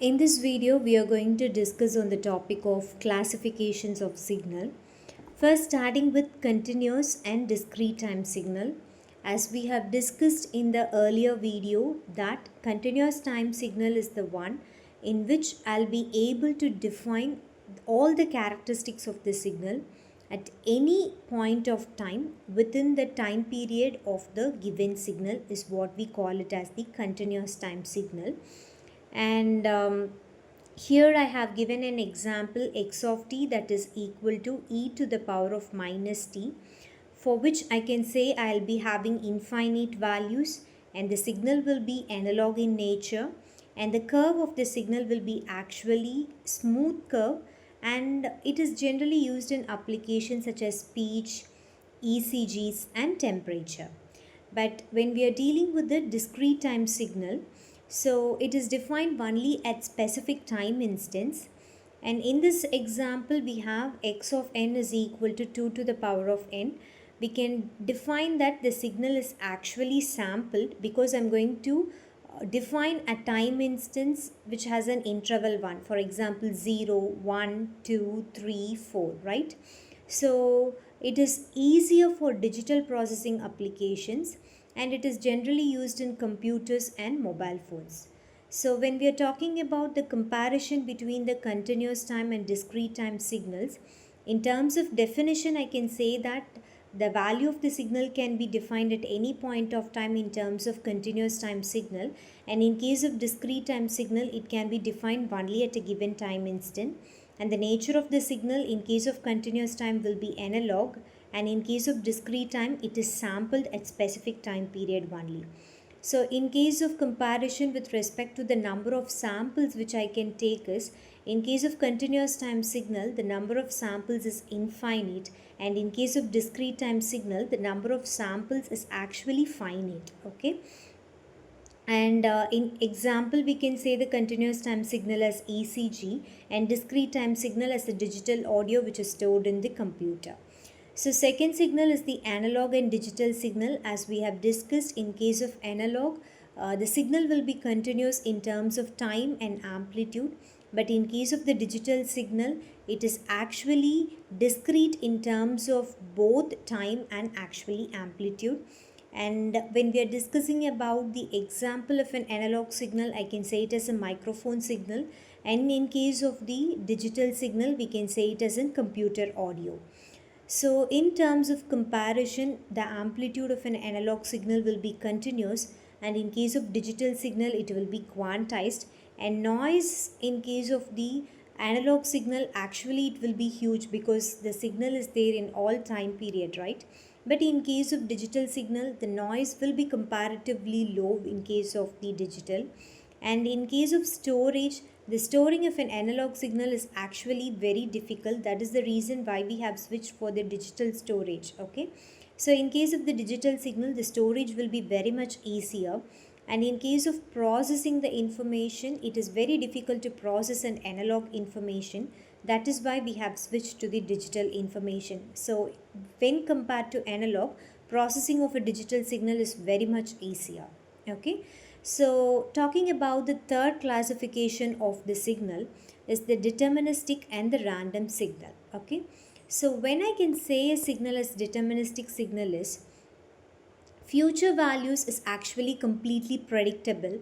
In this video, we are going to discuss on the topic of classifications of signal. First, starting with continuous and discrete time signal. As we have discussed in the earlier video, that continuous time signal is the one in which I'll be able to define all the characteristics of the signal at any point of time within the time period of the given signal is what we call it as the continuous time signal. And here I have given an example x of t that is equal to e to the power of minus t, for which I can say I'll be having infinite values and the signal will be analog in nature, and the curve of the signal will be actually smooth curve, and it is generally used in applications such as speech, ECGs and temperature. But when we are dealing with the discrete time signal, so it is defined only at specific time instance. And in this example, we have x of n is equal to 2 to the power of n. We can define that the signal is actually sampled because I'm going to define a time instance which has an interval 1. For example, 0, 1, 2, 3, 4, right? So it is easier for digital processing applications, and it is generally used in computers and mobile phones. So when we are talking about the comparison between the continuous time and discrete time signals, in terms of definition, I can say that the value of the signal can be defined at any point of time in terms of continuous time signal, and in case of discrete time signal, it can be defined only at a given time instant. And the nature of the signal in case of continuous time will be analog, and in case of discrete time it is sampled at specific time period only. So in case of comparison with respect to the number of samples which I can take is, in case of continuous time signal the number of samples is infinite, and in case of discrete time signal the number of samples is actually finite. Okay. And in example, we can say the continuous time signal as ECG and discrete time signal as the digital audio which is stored in the computer. So second signal is the analog and digital signal. As we have discussed, in case of analog, the signal will be continuous in terms of time and amplitude. But in case of the digital signal, it is actually discrete in terms of both time and actually amplitude. And when we are discussing about the example of an analog signal, I can say it as a microphone signal. And in case of the digital signal, we can say it as in computer audio. So in terms of comparison, the amplitude of an analog signal will be continuous, and in case of digital signal, it will be quantized. And noise in case of the analog signal, actually it will be huge because the signal is there in all time period, right? But in case of digital signal, the noise will be comparatively low in case of the digital. And in case of storage, the storing of an analog signal is actually very difficult. That is the reason why we have switched for the digital storage. Okay. So in case of the digital signal, the storage will be very much easier. And in case of processing the information, it is very difficult to process an analog information. That is why we have switched to the digital information. So when compared to analog, processing of a digital signal is very much easier. Okay. So talking about the third classification of the signal is the deterministic and the random signal. Okay. So when I can say a signal as deterministic signal is, future values is actually completely predictable,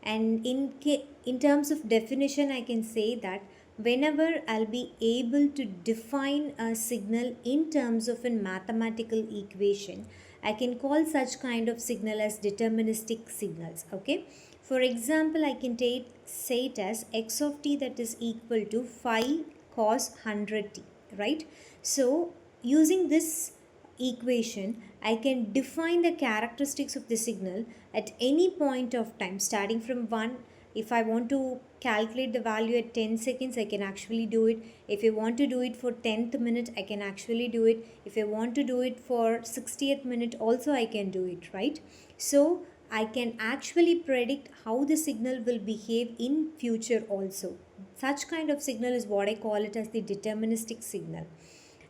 and in terms of definition I can say that whenever I'll be able to define a signal in terms of a mathematical equation, I can call such kind of signal as deterministic signals. Okay. For example, I can say it as x of t that is equal to phi cos 100t, right? So using this equation, I can define the characteristics of the signal at any point of time starting from 1. If I want to calculate the value at 10 seconds, I can actually do it. If I want to do it for 10th minute, I can actually do it. If I want to do it for 60th minute, also I can do it, right? So I can actually predict how the signal will behave in future also. Such kind of signal is what I call it as the deterministic signal.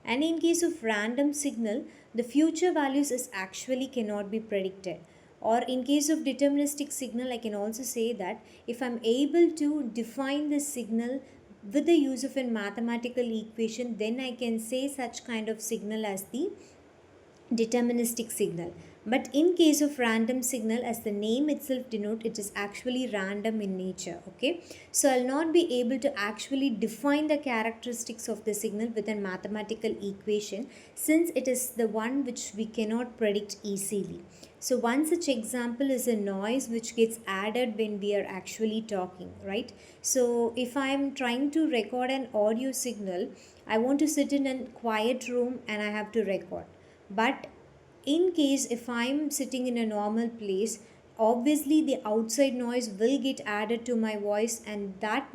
And in case of random signal, the future values is actually cannot be predicted. Or in case of deterministic signal, I can also say that if I'm able to define the signal with the use of a mathematical equation, then I can say such kind of signal as the deterministic signal. But in case of random signal, as the name itself denote, it is actually random in nature. Okay, so I'll not be able to actually define the characteristics of the signal with a mathematical equation, since it is the one which we cannot predict easily. So one such example is a noise which gets added when we are actually talking, right? So if I'm trying to record an audio signal, I want to sit in a quiet room and I have to record. But in case if I'm sitting in a normal place, obviously the outside noise will get added to my voice, and that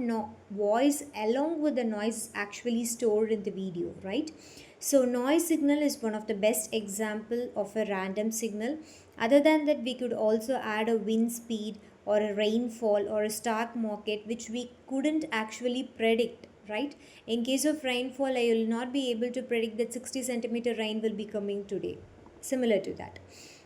voice along with the noise is actually stored in the video, right? So noise signal is one of the best example of a random signal. Other than that, we could also add a wind speed or a rainfall or a stock market which we couldn't actually predict, right? In case of rainfall, I will not be able to predict that 60 centimeter rain will be coming today. Similar to that.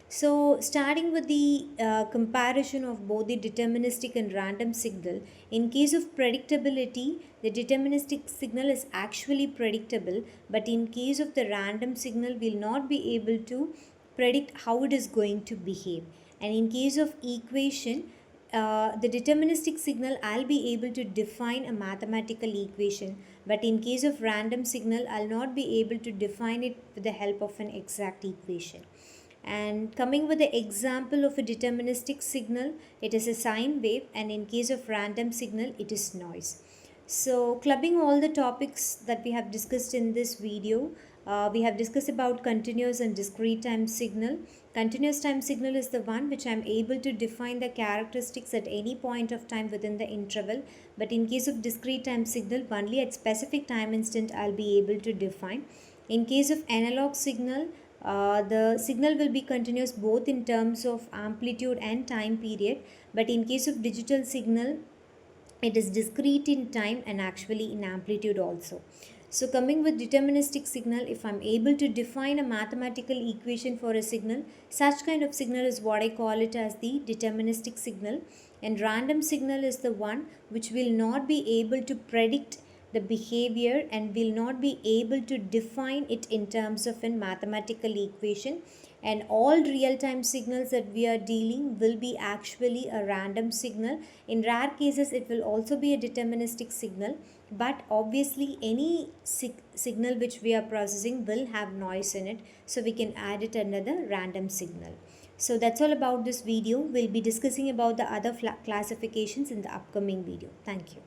So, starting with the comparison of both the deterministic and random signal, in case of predictability, the deterministic signal is actually predictable, but in case of the random signal, we'll not be able to predict how it is going to behave. And in case of equation, the deterministic signal, I'll be able to define a mathematical equation, but in case of random signal, I'll not be able to define it with the help of an exact equation. And coming with the example of a deterministic signal, it is a sine wave, and in case of random signal, it is noise. So, clubbing all the topics that we have discussed in this video, we have discussed about continuous and discrete time signal. Continuous time signal is the one which I am able to define the characteristics at any point of time within the interval. But in case of discrete time signal, only at specific time instant I'll be able to define. In case of analog signal, the signal will be continuous both in terms of amplitude and time period. But in case of digital signal, it is discrete in time and actually in amplitude also. So coming with deterministic signal, if I'm able to define a mathematical equation for a signal, such kind of signal is what I call it as the deterministic signal. And random signal is the one which will not be able to predict the behavior and will not be able to define it in terms of a mathematical equation. And all real-time signals that we are dealing will be actually a random signal. In rare cases, it will also be a deterministic signal, but obviously any signal which we are processing will have noise in it, so we can add it under the random signal. So that's all about this video. We'll be discussing about the other classifications in the upcoming video. Thank you.